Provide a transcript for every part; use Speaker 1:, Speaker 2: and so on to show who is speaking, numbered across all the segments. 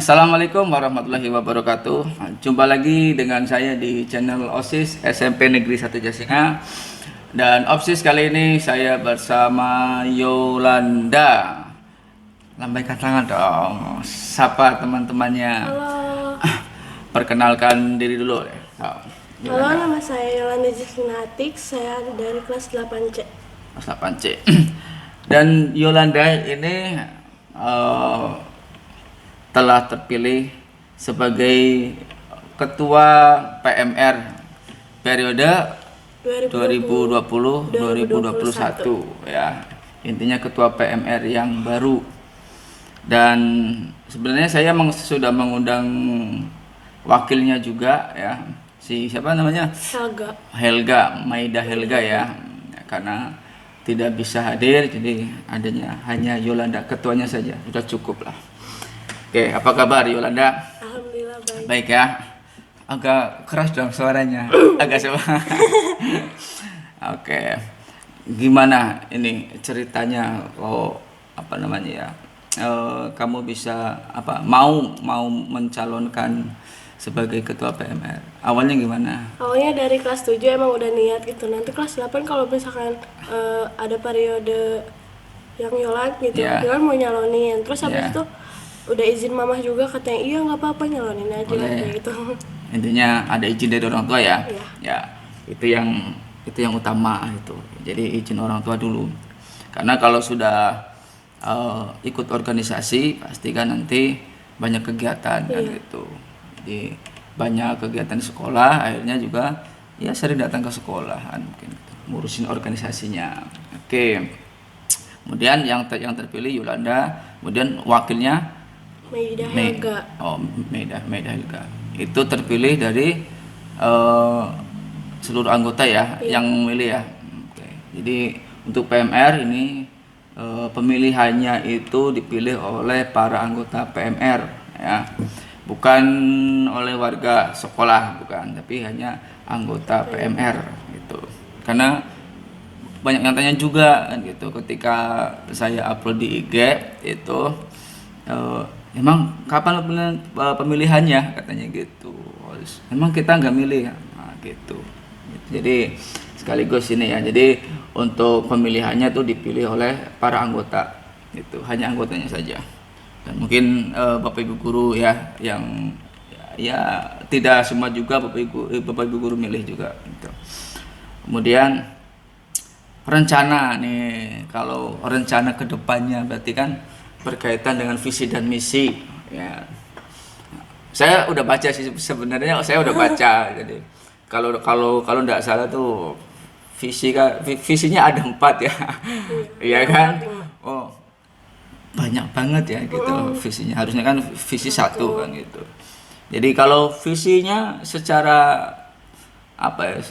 Speaker 1: Assalamualaikum warahmatullahi wabarakatuh. Jumpa lagi dengan saya di channel OSIS SMP Negeri 1 Jasinga. Dan OSIS kali ini saya bersama Yolanda. Lambaikan tangan dong. Sapa teman-temannya.
Speaker 2: Halo,
Speaker 1: Perkenalkan diri dulu ya.
Speaker 2: halo, nama saya Yolanda Jisnatik, saya dari kelas 8C.
Speaker 1: Kelas 8C. Dan Yolanda ini eh, telah terpilih sebagai ketua PMR periode 2020-2021 ya. Intinya ketua PMR yang baru. Dan sebenarnya saya sudah mengundang wakilnya juga ya. Si siapa namanya? Helga, Maida Helga ya. Karena tidak bisa hadir, jadi adanya hanya Yolanda ketuanya saja. Sudah cukup lah. Oke, apa kabar Yolanda?
Speaker 2: Alhamdulillah baik.
Speaker 1: Baik ya. Agak keras dong suaranya. Agak semangat. Oke. Gimana ini ceritanya? Oh, apa namanya ya? Kamu bisa mau mencalonkan sebagai ketua PMR. Awalnya gimana?
Speaker 2: Awalnya dari kelas 7 emang udah niat gitu. Nanti kelas 8 kalau misalkan ada periode yang Yolan gitu,
Speaker 1: Ya.
Speaker 2: Yolan mau nyalonin. Terus
Speaker 1: Ya.
Speaker 2: habis itu udah izin mamah juga, katanya iya nggak apa-apa nyalonin aja
Speaker 1: Boleh.
Speaker 2: kayak gitu.
Speaker 1: Intinya ada izin dari orang tua ya.
Speaker 2: Iya.
Speaker 1: Ya, itu yang utama itu. Jadi izin orang tua dulu. Karena kalau sudah ikut organisasi pasti kan nanti banyak kegiatan kan
Speaker 2: Iya.
Speaker 1: gitu. Jadi banyak kegiatan di sekolah, akhirnya juga ya sering datang ke sekolahan mungkin gitu, ngurusin organisasinya. Oke. Kemudian yang terpilih Yolanda, kemudian wakilnya
Speaker 2: Maida Helga.
Speaker 1: Maida Helga. Itu terpilih dari eh, seluruh anggota ya,
Speaker 2: Iya.
Speaker 1: yang memilih ya. Oke. Jadi untuk PMR ini pemilihannya itu dipilih oleh para anggota PMR ya. Bukan oleh warga sekolah, bukan, tapi hanya anggota PMR gitu. Karena banyak yang tanya juga kan gitu ketika saya upload di IG itu emang kapan pemilihannya katanya gitu. Emang kita nggak milih gitu. Jadi sekaligus ini ya, jadi untuk pemilihannya tuh dipilih oleh para anggota itu, hanya anggotanya saja. Dan mungkin bapak ibu guru ya yang ya tidak semua juga bapak ibu guru milih juga gitu. Kemudian rencana nih, kalau rencana kedepannya berarti kan berkaitan dengan visi dan misi ya. Saya udah baca sih sebenarnya, saya udah baca. Jadi kalau nggak salah tuh visinya ada 4 ya. Iya kan? Oh, banyak banget ya gitu visinya. Harusnya kan visi 1 kan gitu. Jadi kalau visinya secara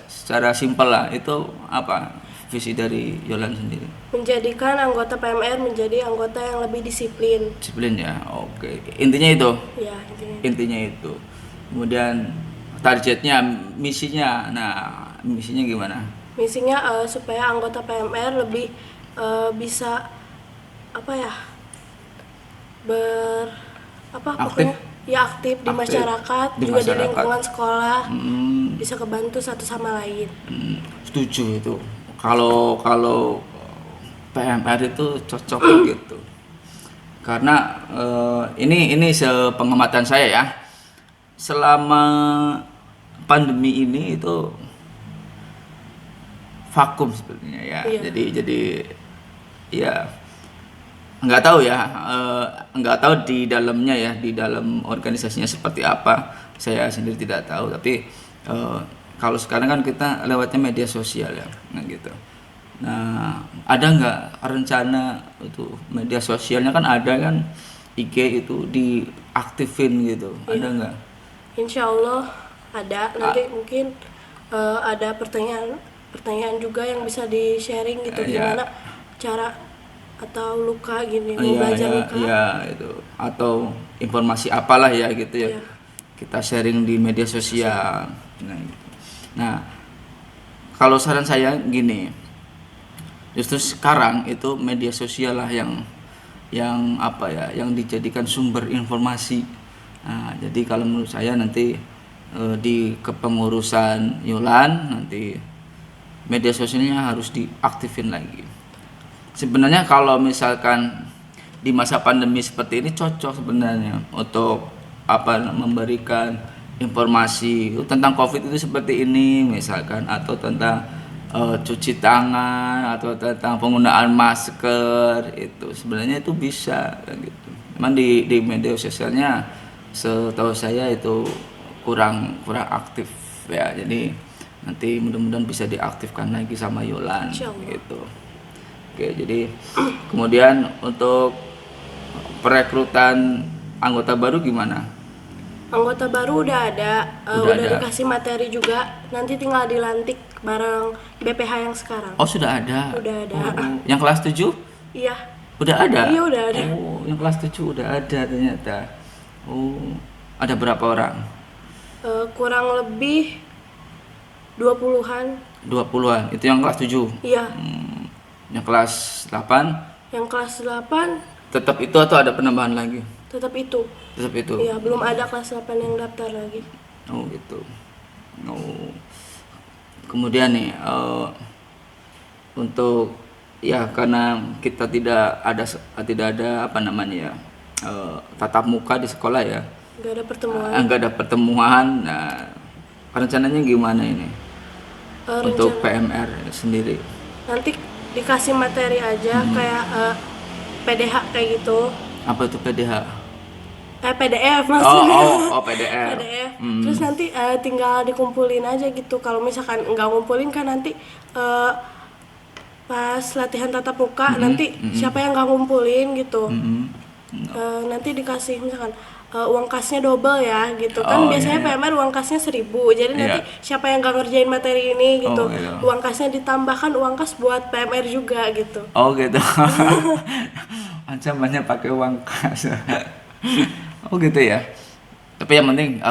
Speaker 1: secara simpel lah, itu apa visi dari Yolan sendiri?
Speaker 2: Menjadikan anggota PMR menjadi anggota yang lebih disiplin.
Speaker 1: Disiplin ya, oke. Intinya itu.
Speaker 2: Ya, intinya.
Speaker 1: Intinya itu. Kemudian targetnya, misinya. Nah, misinya gimana?
Speaker 2: Misinya supaya anggota PMR lebih bisa apa ya,
Speaker 1: Aktif?
Speaker 2: pokoknya ya aktif di masyarakat,
Speaker 1: Di
Speaker 2: juga di
Speaker 1: masyarakat.
Speaker 2: lingkungan sekolah,
Speaker 1: Hmm,
Speaker 2: bisa kebantu satu sama lain.
Speaker 1: setuju itu. Kalau PMR itu cocok gitu. Karena ini sepengamatan saya ya. Selama pandemi ini itu vakum sebenarnya ya.
Speaker 2: Iya.
Speaker 1: Jadi ya nggak tahu ya, nggak tahu di dalamnya ya, di dalam organisasinya seperti apa, saya sendiri tidak tahu. Tapi kalau sekarang kan kita lewatnya media sosial ya, nah gitu. Nah, ada nggak rencana itu media sosialnya, kan ada kan, IG itu diaktifin gitu, ada nggak?
Speaker 2: Insya Allah ada. Nanti mungkin ada pertanyaan juga yang bisa di sharing gitu,
Speaker 1: Iya.
Speaker 2: gimana cara atau luka gini, mau
Speaker 1: Iya,
Speaker 2: belajar
Speaker 1: iya,
Speaker 2: luka.
Speaker 1: iya, itu atau informasi apalah ya gitu ya,
Speaker 2: Iya.
Speaker 1: kita sharing di media sosial. Nah, gitu. Nah, kalau saran saya gini, justru sekarang itu media sosial lah yang dijadikan sumber informasi Nah, jadi kalau menurut saya nanti di kepengurusan Yulan nanti media sosialnya harus diaktifin lagi. Sebenarnya kalau misalkan di masa pandemi seperti ini cocok sebenarnya untuk memberikan informasi tentang COVID itu seperti ini misalkan, atau tentang cuci tangan, atau tentang penggunaan masker, itu sebenarnya itu bisa kan gitu. Memang di media sosialnya setahu saya itu kurang aktif ya. Jadi nanti mudah-mudahan bisa diaktifkan lagi sama Yolan gitu. Oke, jadi kemudian untuk perekrutan anggota baru gimana?
Speaker 2: Anggota baru udah ada,
Speaker 1: Udah
Speaker 2: udah
Speaker 1: ada.
Speaker 2: dikasih materi juga, nanti tinggal dilantik bareng BPH yang sekarang.
Speaker 1: Oh, sudah ada.
Speaker 2: Udah ada.
Speaker 1: Oh, yang kelas 7?
Speaker 2: Iya.
Speaker 1: Udah ada?
Speaker 2: Iya, udah ada.
Speaker 1: Oh, yang kelas 7 udah ada ternyata. Oh, ada berapa orang?
Speaker 2: Kurang lebih 20-an.
Speaker 1: 20-an. Itu yang kelas 7.
Speaker 2: Iya.
Speaker 1: Yang kelas 8
Speaker 2: Yang kelas 8
Speaker 1: tetap itu atau ada penambahan lagi?
Speaker 2: tetap itu.
Speaker 1: Tetap itu.
Speaker 2: Iya, belum ada kelas 8 yang daftar lagi.
Speaker 1: Oh, gitu. Oh. Kemudian nih untuk ya karena kita tidak ada apa namanya ya, tatap muka di sekolah ya.
Speaker 2: Nggak ada pertemuan.
Speaker 1: Nggak ada pertemuan. Nah, rencananya gimana ini untuk
Speaker 2: Rencana
Speaker 1: PMR sendiri?
Speaker 2: nanti dikasih materi aja kayak PDH kayak gitu.
Speaker 1: Apa itu PDH?
Speaker 2: PDF maksudnya.
Speaker 1: Oh, PDF.
Speaker 2: PDF. Terus nanti tinggal dikumpulin aja gitu. Kalau misalkan nggak ngumpulin kan nanti pas latihan tatap muka nanti siapa yang nggak ngumpulin gitu. Nanti dikasih misalkan uang kasnya double ya gitu kan.
Speaker 1: Oh,
Speaker 2: Biasanya
Speaker 1: iya.
Speaker 2: PMR uang kasnya 1.000, jadi nanti
Speaker 1: Iya.
Speaker 2: siapa yang nggak ngerjain materi ini gitu,
Speaker 1: Oh, iya.
Speaker 2: uang kasnya ditambahkan uang kas buat PMR juga gitu.
Speaker 1: Oh, gitu. Ancamannya pakai uang kas. Oh, gitu ya. Tapi yang penting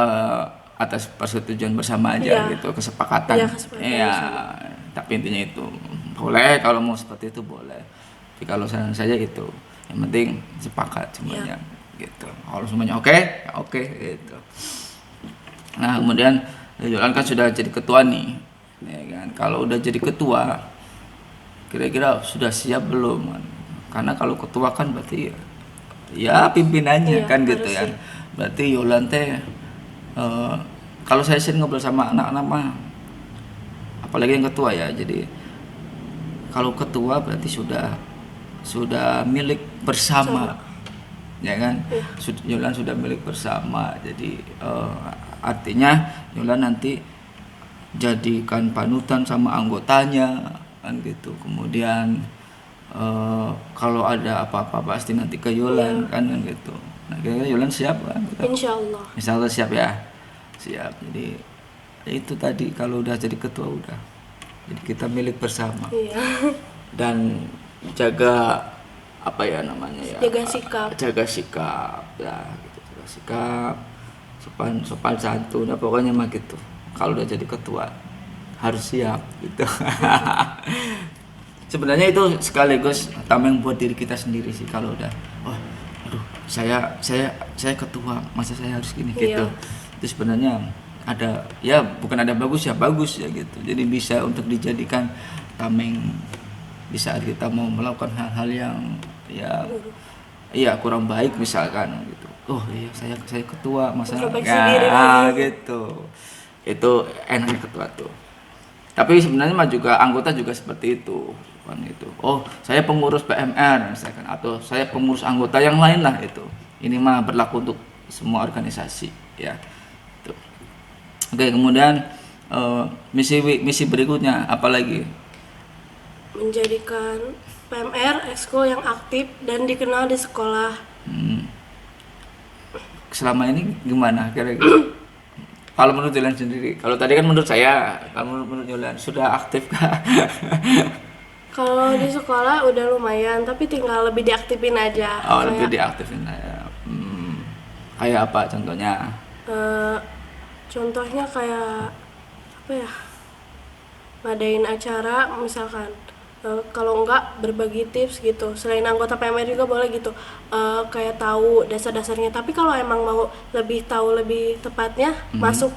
Speaker 1: atas persetujuan bersama aja
Speaker 2: Iya.
Speaker 1: gitu, kesepakatan.
Speaker 2: Iya, kesepakatan
Speaker 1: Iya.
Speaker 2: bersama.
Speaker 1: Tapi intinya itu boleh, kalau mau seperti itu boleh. Tapi kalau saran saya itu yang penting sepakat semuanya gitu. Kalau semuanya oke, ya oke gitu. Nah, kemudian Yolan kan sudah jadi ketua nih. Ya kan? Kalau udah jadi ketua kira-kira sudah siap belum? Karena kalau ketua kan berarti ya pimpinannya
Speaker 2: Iya,
Speaker 1: kan gitu
Speaker 2: harus
Speaker 1: ya.
Speaker 2: sih.
Speaker 1: Berarti Yolan teh kalau saya sering ngobrol sama anak-anak mah, apalagi yang ketua ya, jadi kalau ketua berarti sudah milik bersama, ya kan? Yolan sudah milik bersama, jadi artinya Yolan nanti jadikan panutan sama anggotanya kan gitu. Kemudian kalau ada apa-apa pasti nanti ke Yolan kan gitu. Nah, kira-kira Yolan siap kan?
Speaker 2: Insya Allah.
Speaker 1: Insya Allah siap ya. Siap. Jadi ya itu tadi, kalau udah jadi ketua udah. Jadi kita milik bersama.
Speaker 2: Iya.
Speaker 1: Dan jaga apa ya namanya ya?
Speaker 2: Jaga sikap.
Speaker 1: Jaga sikap ya, gitu. Jaga sikap, sopan santun, nah, pokoknya mah gitu. Kalau udah jadi ketua harus siap gitu. Sebenarnya itu sekaligus tameng buat diri kita sendiri sih, kalau udah aduh saya ketua, masa saya harus gini gitu. Itu sebenarnya ada ya, bukan ada bagus ya, bagus ya gitu. Jadi bisa untuk dijadikan tameng di saat kita mau melakukan hal-hal yang ya kurang baik misalkan gitu. Oh iya, saya ketua, masa
Speaker 2: Introspeksi diri lagi.
Speaker 1: gitu. Itu enaknya ketua tuh. Tapi sebenarnya mah juga anggota juga seperti itu kan gitu. Oh, saya pengurus PMR misalkan, atau saya pengurus anggota yang lain lah itu. Ini mah berlaku untuk semua organisasi ya. Tuh. Oke, kemudian misi berikutnya apa lagi?
Speaker 2: Menjadikan PMR ekskul yang aktif dan dikenal di sekolah.
Speaker 1: Selama ini gimana kira-kira? Kalau menurut Yolan sendiri, kalau tadi kan menurut saya, kalau menurut Yolan sudah aktif kah?
Speaker 2: Kalau di sekolah udah lumayan, tapi tinggal lebih diaktifin aja.
Speaker 1: Oh, lebih diaktifin ya. Kayak apa contohnya?
Speaker 2: Contohnya kayak apa ya? Ngadain acara misalkan kalau enggak berbagi tips gitu. Selain anggota PMR juga boleh gitu, kayak tahu dasar-dasarnya. Tapi kalau emang mau lebih tahu lebih tepatnya, masuk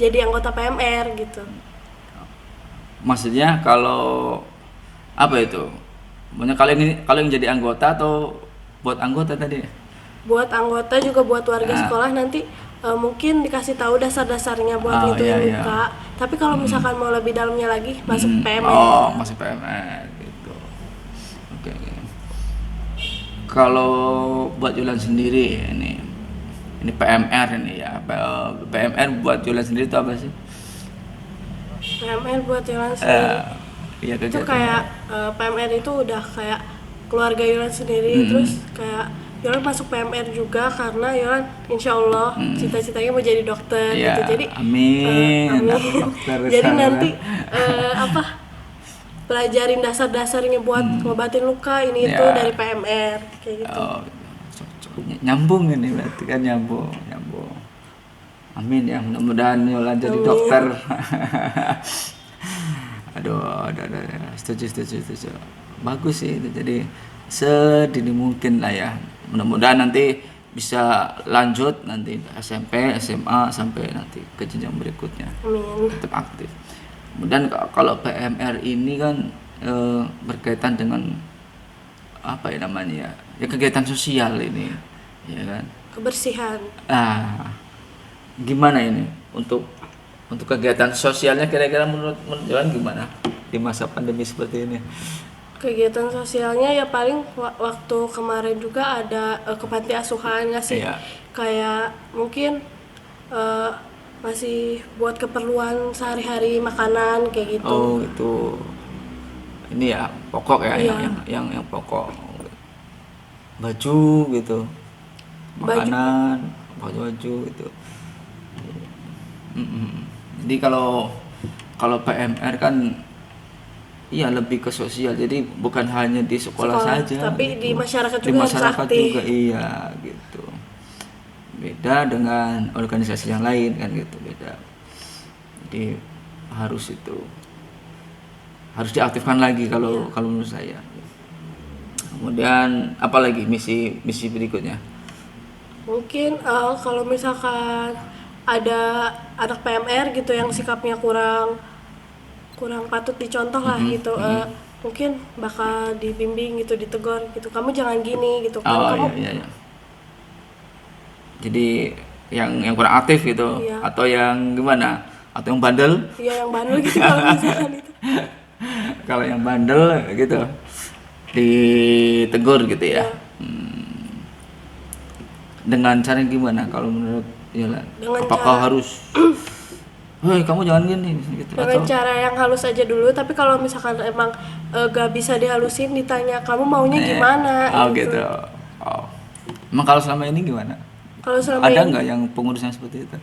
Speaker 2: jadi anggota PMR gitu.
Speaker 1: Maksudnya kalau apa itu? Maksudnya kalau yang jadi anggota atau buat anggota tadi?
Speaker 2: Buat anggota juga buat warga sekolah nanti mungkin dikasih tahu dasar-dasarnya buat
Speaker 1: Oh,
Speaker 2: ngitungin
Speaker 1: iya.
Speaker 2: luka. Tapi kalau misalkan mau lebih dalamnya lagi, masuk PMR.
Speaker 1: Oh, masih PMR gitu. Oke. Kalau buat Julan sendiri ini PMR ini ya. PMR buat Julan sendiri itu apa sih?
Speaker 2: PMR buat Yolan sendiri
Speaker 1: Iya
Speaker 2: itu
Speaker 1: kegiatan.
Speaker 2: kayak PMR itu udah kayak keluarga Yolan sendiri. Terus kayak Yolan masuk PMR juga karena Yolan insya Allah cita-citanya mau jadi dokter
Speaker 1: Iya,
Speaker 2: gitu. Jadi
Speaker 1: amin.
Speaker 2: amin.
Speaker 1: Anak dokter
Speaker 2: Jadi
Speaker 1: sana.
Speaker 2: nanti pelajarin dasar-dasarnya buat ngobatin luka ini itu
Speaker 1: Ya.
Speaker 2: dari PMR kayak gitu.
Speaker 1: Oh, cocok. Nyambung ini berarti kan nyambung. Amin ya, mudah-mudahan Yola jadi dokter. Aduh. Setuju. Bagus sih itu. Jadi sedini mungkin lah ya. Mudah-mudahan nanti bisa lanjut nanti SMP, SMA sampai nanti ke jenjang berikutnya.
Speaker 2: Amin.
Speaker 1: Tetap aktif. Kemudian kalau PMR ini kan berkaitan dengan apa ya namanya ya? Ya kegiatan sosial ini, ya kan?
Speaker 2: Kebersihan.
Speaker 1: Gimana ini untuk kegiatan sosialnya kira-kira menurut Johan gimana di masa pandemi seperti ini?
Speaker 2: Kegiatan sosialnya ya paling waktu kemarin juga ada ke panti asuhan ngasih
Speaker 1: Iya.
Speaker 2: kayak mungkin masih buat keperluan sehari-hari makanan kayak gitu.
Speaker 1: Oh itu ini ya pokok ya
Speaker 2: Iya.
Speaker 1: yang pokok baju gitu,
Speaker 2: Baju.
Speaker 1: makanan, baju gitu. Jadi kalau PMR kan iya lebih ke sosial, jadi bukan hanya di sekolah saja,
Speaker 2: tapi
Speaker 1: gitu.
Speaker 2: di masyarakat
Speaker 1: Di
Speaker 2: juga harus
Speaker 1: masyarakat
Speaker 2: aktif.
Speaker 1: juga iya gitu. Beda dengan organisasi yang lain kan gitu, beda. Jadi harus diaktifkan lagi kalau menurut saya. Kemudian apalagi misi berikutnya?
Speaker 2: Mungkin kalau misalkan ada anak PMR gitu yang sikapnya kurang patut dicontoh lah gitu, mungkin bakal dibimbing gitu, ditegur gitu, kamu jangan gini gitu kan.
Speaker 1: Oh
Speaker 2: Kamu
Speaker 1: iya. Jadi yang kurang aktif gitu,
Speaker 2: Iya.
Speaker 1: atau yang gimana? Atau yang bandel?
Speaker 2: ya yang bandel gitu kalau misalkan itu.
Speaker 1: Kalau yang bandel gitu ditegur gitu ya.
Speaker 2: Iya.
Speaker 1: Dengan cara gimana kalau menurut Yola?
Speaker 2: Dengan
Speaker 1: Apakah harus hei kamu jangan gini gitu
Speaker 2: Dengan
Speaker 1: atau
Speaker 2: cara yang halus aja dulu, tapi kalau misalkan emang gak bisa dihalusin, ditanya kamu maunya gimana
Speaker 1: oh gitu. Oh. Emang kalau selama ini gimana?
Speaker 2: Kalau selama
Speaker 1: Ada
Speaker 2: ini
Speaker 1: nggak yang pengurusnya seperti itu?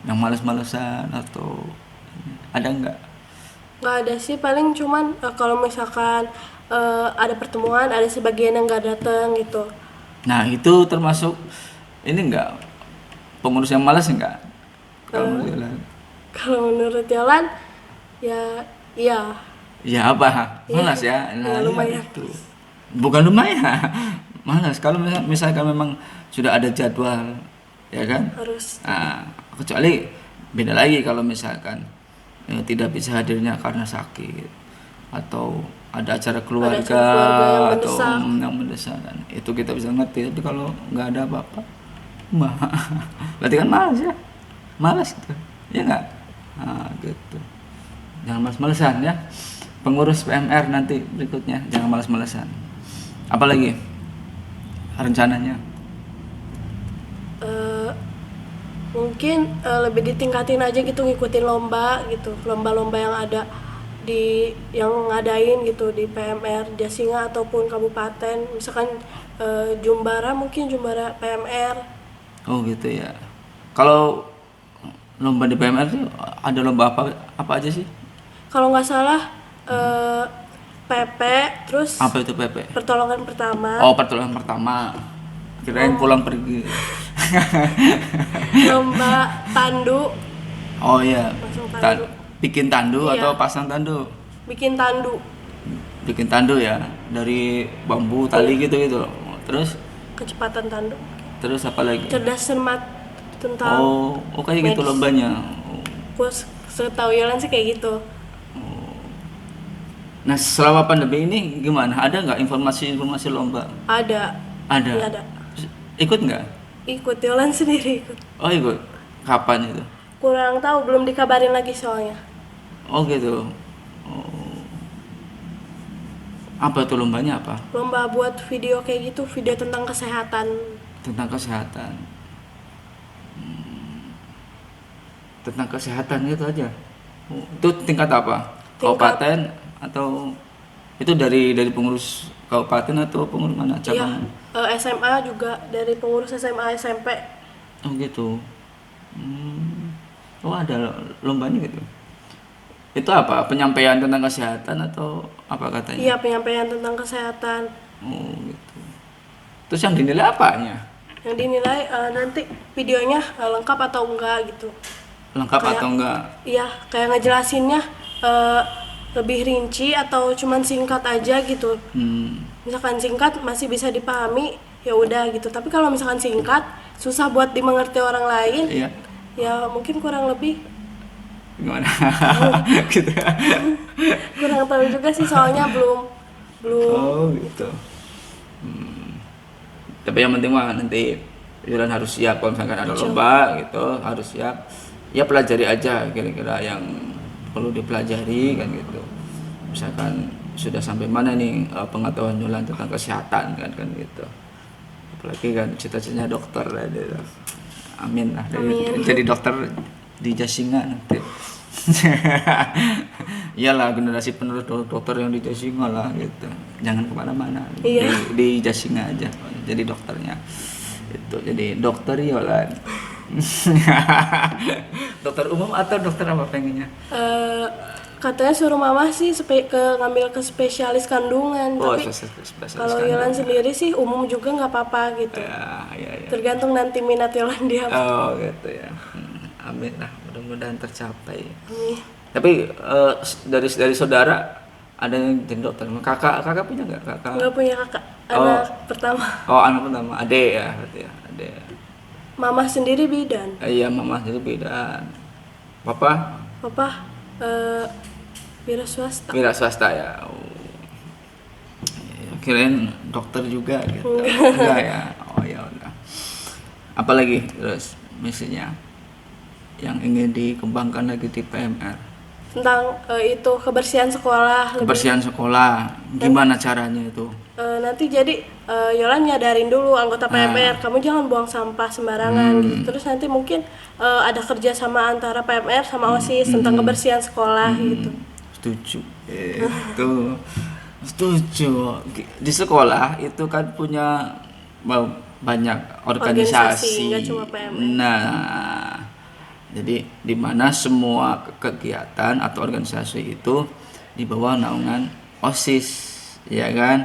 Speaker 1: Yang malas-malesan atau ada nggak?
Speaker 2: nggak ada sih, paling cuman kalau misalkan ada pertemuan, ada sebagian yang nggak datang gitu.
Speaker 1: Nah itu termasuk ini nggak pengurus yang malas nggak? Kalau menurut Yola?
Speaker 2: Kalau menurut Yolan ya iya.
Speaker 1: Ya apa? Malas ya?
Speaker 2: Ya, lumayan.
Speaker 1: Itu. Bukan lumayan, malas. Kalau misalkan memang sudah ada jadwal, ya kan?
Speaker 2: Harus
Speaker 1: Kecuali beda lagi kalau misalkan tidak bisa hadirnya karena sakit atau ada acara keluarga,
Speaker 2: yang
Speaker 1: atau
Speaker 2: mendesak.
Speaker 1: yang mendesak kan. Itu kita bisa ngerti. Tapi kalau nggak ada apa-apa, berarti kan malas ya? Malas itu, ya nggak? Gitu. Jangan malas-malesan ya. Pengurus PMR nanti berikutnya jangan malas-malesan. Apalagi rencananya?
Speaker 2: Mungkin lebih ditingkatin aja gitu, ngikutin lomba gitu, lomba-lomba yang ada yang ngadain gitu di PMR Jasinga ataupun kabupaten, misalkan Jumbara PMR.
Speaker 1: Oh gitu ya. Kalau lomba di PMR itu ada lomba apa aja sih?
Speaker 2: Kalau nggak salah PP, terus
Speaker 1: Apa itu PP?
Speaker 2: pertolongan pertama,
Speaker 1: Oh pertolongan pertama. Kirain pulang pergi.
Speaker 2: lomba tandu,
Speaker 1: Oh iya.
Speaker 2: Pasang tandu.
Speaker 1: Bikin tandu
Speaker 2: Iya.
Speaker 1: atau pasang tandu?
Speaker 2: bikin tandu.
Speaker 1: bikin tandu ya dari bambu tali gitu gitu. Terus
Speaker 2: kecepatan tanduk,
Speaker 1: apa lagi?
Speaker 2: cerdas cermat tentang
Speaker 1: Oh kayak gitu
Speaker 2: medis.
Speaker 1: lombanya.
Speaker 2: Terus setahu Yolan sih kayak gitu.
Speaker 1: Nah selama pandemi ini gimana? Ada nggak informasi lomba?
Speaker 2: Ada.
Speaker 1: Ada.
Speaker 2: Iya ada.
Speaker 1: Ikut nggak?
Speaker 2: Ikut Yolan sendiri ikut.
Speaker 1: Oh ikut. Kapan itu?
Speaker 2: Kurang tahu, belum dikabarin lagi soalnya.
Speaker 1: Oh gitu. Oh. Apa tuh lombanya apa?
Speaker 2: Lomba buat video kayak gitu, video tentang kesehatan.
Speaker 1: Tentang kesehatan. Tentang kesehatan gitu aja. Oh, itu tingkat apa?
Speaker 2: Tingkat-
Speaker 1: Kabupaten atau itu dari pengurus kabupaten atau pengurus mana?
Speaker 2: Iya,
Speaker 1: Cabang?
Speaker 2: SMA juga dari pengurus SMA SMP.
Speaker 1: Oh gitu. Oh ada lombanya gitu. Itu apa? Penyampaian tentang kesehatan atau apa katanya?
Speaker 2: Iya, penyampaian tentang kesehatan.
Speaker 1: Oh gitu. Terus yang dinilai apanya?
Speaker 2: Yang dinilai nanti videonya lengkap atau enggak gitu.
Speaker 1: Lengkap
Speaker 2: Kayak-
Speaker 1: atau enggak?
Speaker 2: Iya, kayak ngejelasinnya eh, lebih rinci atau cuman singkat aja gitu. Misalkan singkat masih bisa dipahami, ya udah gitu. Tapi kalau misalkan singkat susah buat dimengerti orang lain,
Speaker 1: Iya.
Speaker 2: ya mungkin kurang lebih
Speaker 1: Gimana? Gitu.
Speaker 2: kurang tahu juga sih soalnya belum
Speaker 1: Oh gitu. Tapi yang penting mah nanti Yulan harus siap kalau misalkan ada lomba gitu, harus siap. Ya pelajari aja kira-kira yang perlu dipelajari kan gitu. Misalkan sudah sampai mana nih pengetahuan Yulan tentang kesehatan kan gitu. Apalagi kan cita-citanya dokter lah gitu. Amin lah. Jadi dokter di Jasinga nanti. Iyalah generasi penerus dokter yang di Jasinga lah gitu. Jangan kemana-mana.
Speaker 2: Iya.
Speaker 1: Di Jasinga aja. Jadi dokternya itu. Jadi dokter Yolan. Dokter umum atau dokter apa pengennya?
Speaker 2: katanya suruh mama sih ngambil ke spesialis kandungan.
Speaker 1: Oh,
Speaker 2: Tapi
Speaker 1: spesialis
Speaker 2: kalau
Speaker 1: kandungan.
Speaker 2: Yolan sendiri sih umum juga nggak apa-apa gitu.
Speaker 1: Ya.
Speaker 2: Tergantung nanti minat Yolan dia apa.
Speaker 1: Oh gitu ya. Amin lah, mudah-mudahan tercapai.
Speaker 2: Amin.
Speaker 1: Tapi dari saudara ada yang jadi dokter. Kakak punya nggak kakak?
Speaker 2: Nggak punya kakak, anak pertama.
Speaker 1: Oh anak pertama, adek ya berarti ya, adek.
Speaker 2: Mama sendiri bidan.
Speaker 1: Iya mama jadi beda. Papa
Speaker 2: Papa wira swasta.
Speaker 1: wira swasta ya. Oh. Ya, kirain dokter juga gitu. Enggak ya. Oh ya udah. Apalagi terus misinya yang ingin dikembangkan lagi di PMR?
Speaker 2: Tentang itu kebersihan sekolah.
Speaker 1: Kebersihan sekolah. Gimana caranya itu?
Speaker 2: Nanti jadi Yolan nyadarin dulu anggota PMR, kamu jangan buang sampah sembarangan gitu. Terus nanti mungkin ada kerja sama antara PMR sama OSIS tentang kebersihan sekolah gitu.
Speaker 1: Setuju. Itu setuju. Di sekolah itu kan punya banyak
Speaker 2: Organisasi,
Speaker 1: organisasi.
Speaker 2: nggak cuma PMR.
Speaker 1: Nah, jadi di mana semua kegiatan atau organisasi itu di bawah naungan OSIS, ya kan?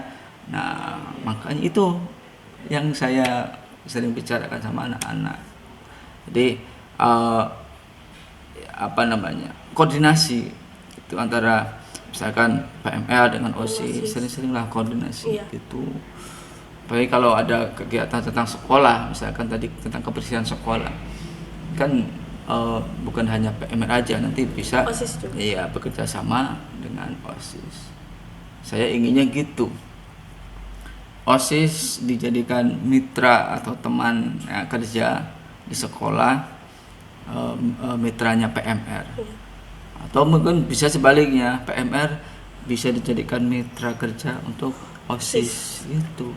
Speaker 1: Nah, makanya itu yang saya sering bicarakan sama anak-anak. Jadi apa namanya? Koordinasi itu antara misalkan PMR dengan OSIS, sering-seringlah koordinasi gitu. Apalagi kalau ada kegiatan tentang sekolah, misalkan tadi tentang kebersihan sekolah, kan bukan hanya PMR aja, nanti bisa
Speaker 2: OSIS juga.
Speaker 1: Iya, bekerja sama dengan OSIS. Saya inginnya gitu. OSIS dijadikan mitra atau teman kerja di sekolah, mitranya PMR. Atau mungkin bisa sebaliknya, PMR bisa dijadikan mitra kerja untuk OSIS gitu.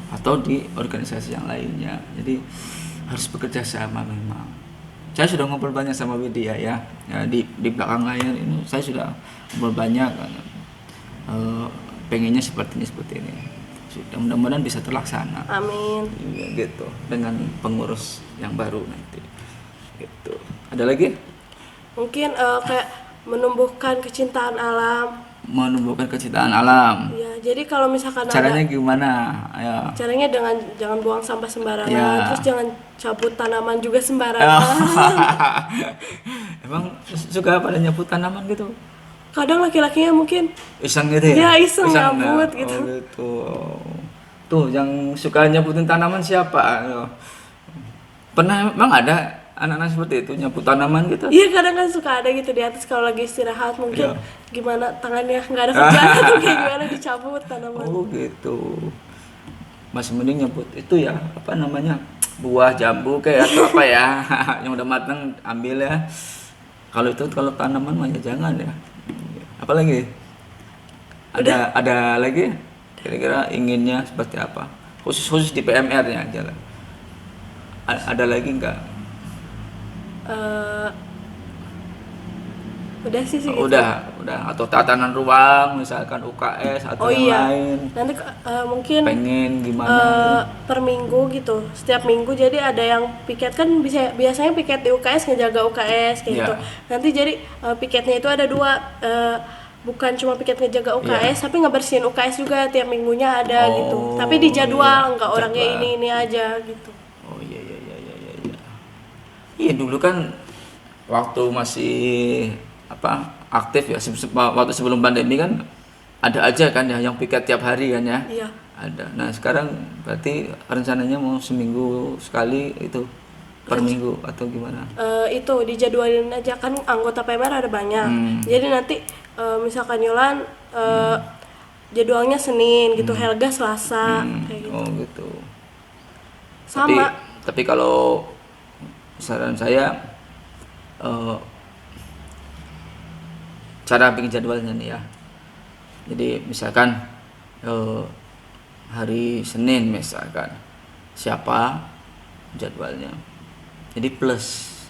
Speaker 1: Atau di organisasi yang lainnya. Jadi harus bekerja sama memang. Saya sudah ngobrol banyak sama Widya ya di belakang layar ini saya sudah ngobrol banyak pengennya seperti ini. Sudah mudah-mudahan bisa terlaksana.
Speaker 2: Amin.
Speaker 1: Ya, gitu dengan pengurus yang baru nanti. Gitu. Ada lagi?
Speaker 2: Mungkin kayak menumbuhkan kecintaan alam.
Speaker 1: Menumbuhkan kecintaan alam.
Speaker 2: Ya, jadi kalau misalkan
Speaker 1: Caranya
Speaker 2: ada
Speaker 1: gimana? Ayo.
Speaker 2: caranya dengan jangan buang sampah sembarangan,
Speaker 1: Ya.
Speaker 2: terus jangan cabut tanaman juga sembarangan.
Speaker 1: Emang suka pada nyebut tanaman gitu?
Speaker 2: kadang laki-lakinya mungkin
Speaker 1: Iseng gitu
Speaker 2: ya
Speaker 1: ya?
Speaker 2: iseng
Speaker 1: ya?
Speaker 2: nyabut gitu.
Speaker 1: Oh gitu. Tuh yang suka nyabutin tanaman siapa? Pernah emang ada anak-anak seperti itu nyabut tanaman gitu?
Speaker 2: Iya kadang kan suka ada gitu di atas kalau lagi istirahat mungkin
Speaker 1: Iya.
Speaker 2: gimana tangannya nggak ada kerjaan atau kayak gimana dicabut tanaman.
Speaker 1: Oh gitu. Masih mending nyebut itu ya, apa namanya, buah jambu kayak atau apa ya, yang udah matang ambil ya. Kalau itu kalau tanaman mah ya jangan ya. Apalagi ada lagi kira-kira inginnya seperti apa? Khusus di PMR-nya aja lah. Ada lagi nggak?
Speaker 2: Eh, udah sih sih gitu.
Speaker 1: Udah atau tatanan ruang misalkan UKS atau
Speaker 2: Oh
Speaker 1: yang
Speaker 2: iya,
Speaker 1: lain.
Speaker 2: nanti mungkin
Speaker 1: Pengen gimana?
Speaker 2: per minggu gitu, setiap minggu jadi ada yang piket kan biasanya piket di UKS ngejaga UKS kayak
Speaker 1: Iya.
Speaker 2: gitu. Nanti jadi piketnya itu ada dua, bukan cuma piket ngejaga UKS, tapi ngebersihin UKS juga tiap minggunya ada gitu. Tapi di
Speaker 1: Oh,
Speaker 2: jadwal,
Speaker 1: iya.
Speaker 2: nggak orangnya
Speaker 1: Jadwal.
Speaker 2: ini aja gitu.
Speaker 1: Oh iya iya iya iya iya. Iya. Iya dulu kan waktu masih apa aktif ya waktu sebelum pandemi kan ada aja kan ya yang piket tiap hari kan ya.
Speaker 2: Iya.
Speaker 1: Ada. Nah sekarang berarti rencananya mau seminggu sekali itu per minggu atau gimana?
Speaker 2: Itu dijadwalin aja kan anggota PMR ada banyak. Jadi nanti misalkan Yolan jadwalnya Senin gitu, Helga Selasa kayak gitu.
Speaker 1: Oh gitu.
Speaker 2: Sama.
Speaker 1: Tapi kalau saran saya eh, cara bikin jadwalnya nih ya. Jadi misalkan hari Senin misalkan siapa jadwalnya. Jadi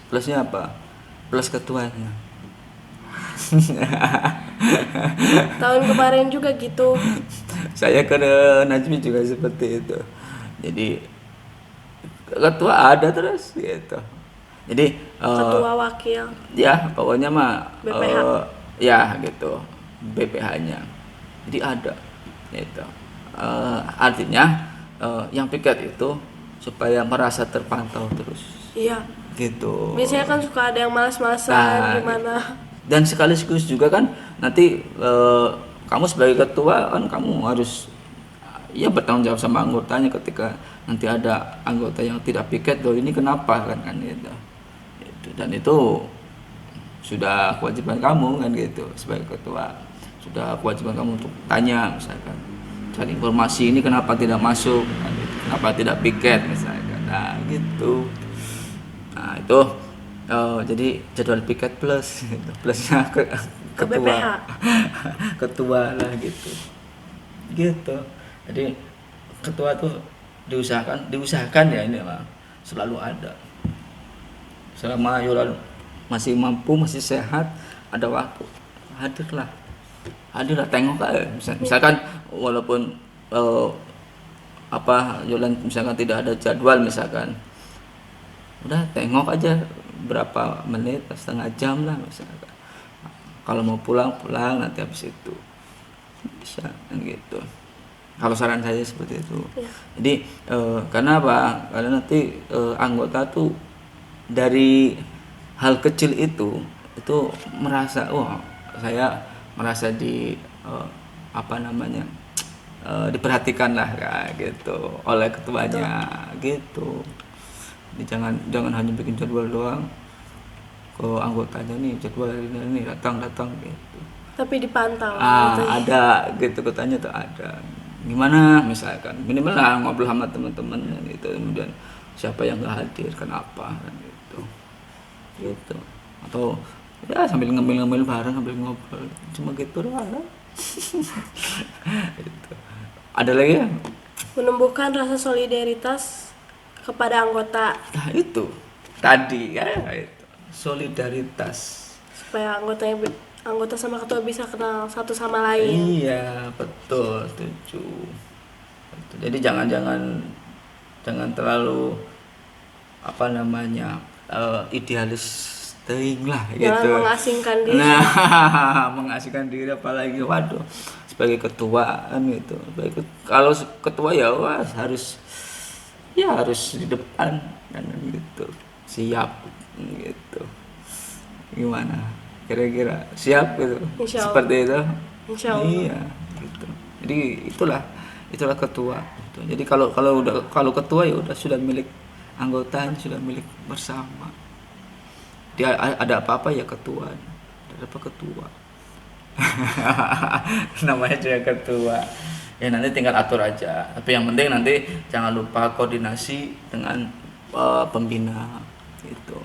Speaker 1: plusnya apa? Plus ketuanya.
Speaker 2: Tahun kemarin juga gitu.
Speaker 1: Saya ke Najmi juga seperti itu. Jadi ketua ada terus gitu. Jadi
Speaker 2: Ketua wakil
Speaker 1: ya pokoknya mah
Speaker 2: BPH.
Speaker 1: ya gitu BPH-nya. Jadi ada gitu. Artinya yang piket itu supaya merasa terpantau terus
Speaker 2: Iya.
Speaker 1: gitu.
Speaker 2: Biasanya kan suka ada yang malas-malasan
Speaker 1: Nah,
Speaker 2: gimana.
Speaker 1: dan sekaligus juga kan nanti kamu sebagai ketua kan kamu harus ya bertanggung jawab sama anggotanya ketika nanti ada anggota yang tidak piket loh ini kenapa kan gitu. Dan itu sudah kewajiban kamu kan gitu sebagai ketua, sudah kewajiban kamu untuk tanya misalkan cari informasi ini kenapa tidak masuk kan gitu. Kenapa tidak piket misalkan, nah gitu. Nah itu jadi jadwal piket plus gitu. Plusnya
Speaker 2: Ke BPH.
Speaker 1: ketua lah gitu jadi ketua tuh diusahakan ya ini mah selalu ada selama Yolan masih mampu masih sehat ada waktu hadirlah tengok aja. Misalkan walaupun Yolan misalkan tidak ada jadwal misalkan udah tengok aja berapa menit setengah jam lah misalkan kalau mau pulang nanti habis itu bisa kan gitu. Kalau saran saya seperti itu.
Speaker 2: Iya.
Speaker 1: Jadi karena apa? Karena nanti anggota tuh dari hal kecil itu merasa saya merasa diperhatikan lah kayak gitu oleh ketuanya gitu. Jadi jangan hanya bikin jadwal doang ke anggotanya nih jadwal ini datang gitu.
Speaker 2: Tapi dipantau.
Speaker 1: Ada gitu katanya tuh ada gimana misalkan minimal lah ngobrol sama teman-temannya gitu kemudian siapa yang nggak hadir kenapa kan gitu atau ya sambil ngemil bareng sambil ngobrol cuma gitu doang gitu. Ada lagi ya
Speaker 2: Menumbuhkan rasa solidaritas kepada anggota
Speaker 1: nah itu tadi ya itu solidaritas
Speaker 2: supaya anggota sama ketua bisa kenal satu sama lain.
Speaker 1: iya betul setuju. Jadi jangan terlalu idealis teuing lah
Speaker 2: Jangan
Speaker 1: gitu.
Speaker 2: mengasingkan diri.
Speaker 1: Nah, mengasingkan diri apalagi waduh sebagai ketua kan gitu. Kalau ketua ya harus di depan kan gitu. Siap gitu. Gimana? Kira-kira siap gitu.
Speaker 2: Insya Allah.
Speaker 1: Seperti itu.
Speaker 2: Insya Allah.
Speaker 1: Iya, gitu. Jadi itulah ketua. Gitu. Jadi kalau ketua ya udah sudah milik anggota, sudah milik bersama. Dia ada apa-apa ya ketua. Ada apa ketua. Namanya juga ketua. Ya nanti tinggal atur aja. Tapi yang penting nanti jangan lupa koordinasi dengan pembina gitu.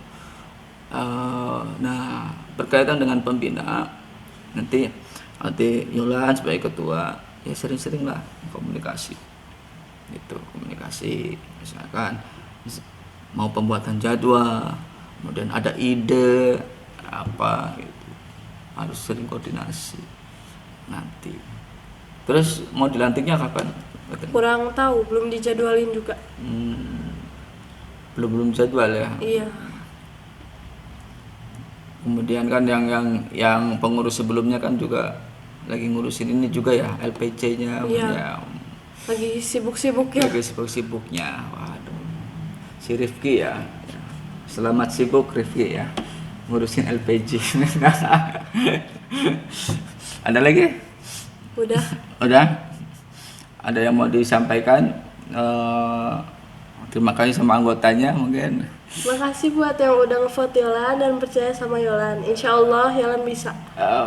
Speaker 1: Nah, berkaitan dengan pembina nanti Yolan sebagai ketua ya sering-seringlah komunikasi gitu, komunikasi misalkan mau pembuatan jadwal, kemudian ada ide apa gitu, harus sering koordinasi nanti. Terus mau dilantiknya kapan?
Speaker 2: Kurang tahu, belum dijadwalin juga.
Speaker 1: Belum jadwal ya.
Speaker 2: Iya.
Speaker 1: Kemudian kan yang pengurus sebelumnya kan juga lagi ngurusin ini juga ya, LPC-nya.
Speaker 2: Iya.
Speaker 1: Ya,
Speaker 2: Lagi sibuk-sibuk ya.
Speaker 1: lagi sibuk-sibuknya. Waduh. Si Rifki ya. Selamat sibuk Rifki ya. Ngurusin LPG. Ada lagi?
Speaker 2: Udah.
Speaker 1: Udah? Ada yang mau disampaikan? Terima kasih sama anggotanya mungkin.
Speaker 2: Makasih buat yang udah ngevote Yolan dan percaya sama Yolan. Insya Allah Yolan bisa.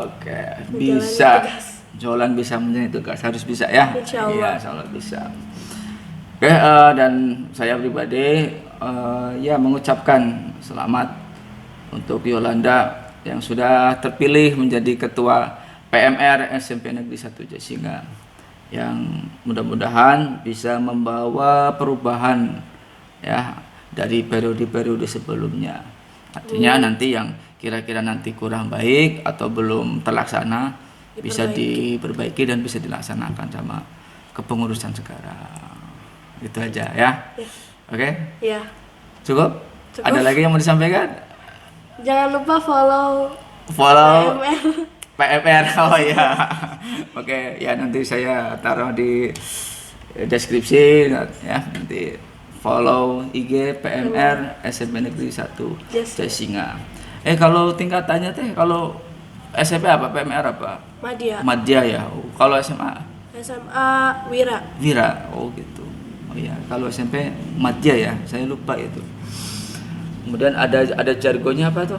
Speaker 1: Oke,
Speaker 2: Menjalani
Speaker 1: bisa.
Speaker 2: tugas.
Speaker 1: Jolan bisa menjadi tugas, harus bisa ya.
Speaker 2: Insya Allah.
Speaker 1: Iya, insya Allah bisa. Oke, dan saya pribadi ya mengucapkan selamat untuk Yolanda yang sudah terpilih menjadi ketua PMR SMP Negeri 1 Jasinga, yang mudah-mudahan bisa membawa perubahan ya dari periode-periode sebelumnya. Artinya nanti yang kira-kira nanti kurang baik atau belum terlaksana bisa diperbaiki dan bisa dilaksanakan sama kepengurusan sekarang. Itu aja ya. Oke?
Speaker 2: Ya.
Speaker 1: Cukup?
Speaker 2: Cukup.
Speaker 1: Ada lagi yang mau disampaikan?
Speaker 2: Jangan lupa follow PMR.
Speaker 1: PMR. Oh ya. Oke, ya nanti saya taruh di deskripsi ya, nanti follow IG PMR SMP Negeri 1
Speaker 2: Yes.
Speaker 1: Jasinga. Kalau tingkatannya teh, kalau SMP apa, PMR apa?
Speaker 2: Madya.
Speaker 1: Ya. Oh, kalau SMA
Speaker 2: SMA Wira.
Speaker 1: Wira. Oh gitu. Oh ya, kalau SMP Madya ya, saya lupa itu. Kemudian ada jargonnya apa tuh?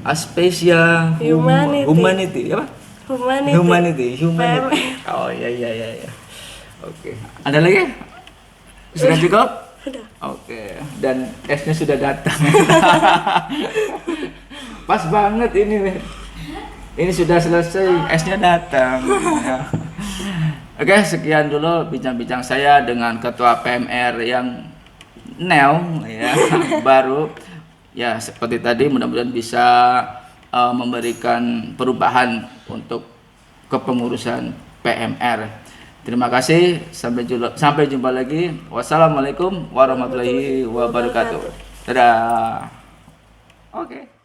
Speaker 1: Aspesia Humanity apa? Humanity.
Speaker 2: PMR.
Speaker 1: Oh iya. Oke. Ada lagi? Sudah cukup?
Speaker 2: Udah.
Speaker 1: Oke. Dan esnya sudah datang. Pas banget ini nih. Ini sudah selesai, esnya datang. Ya. Oke, sekian dulu bincang-bincang saya dengan Ketua PMR yang ya, baru. Ya, seperti tadi mudah-mudahan bisa memberikan perubahan untuk kepengurusan PMR. Terima kasih, sampai jumpa lagi. Wassalamualaikum warahmatullahi wabarakatuh. Dadah. Oke.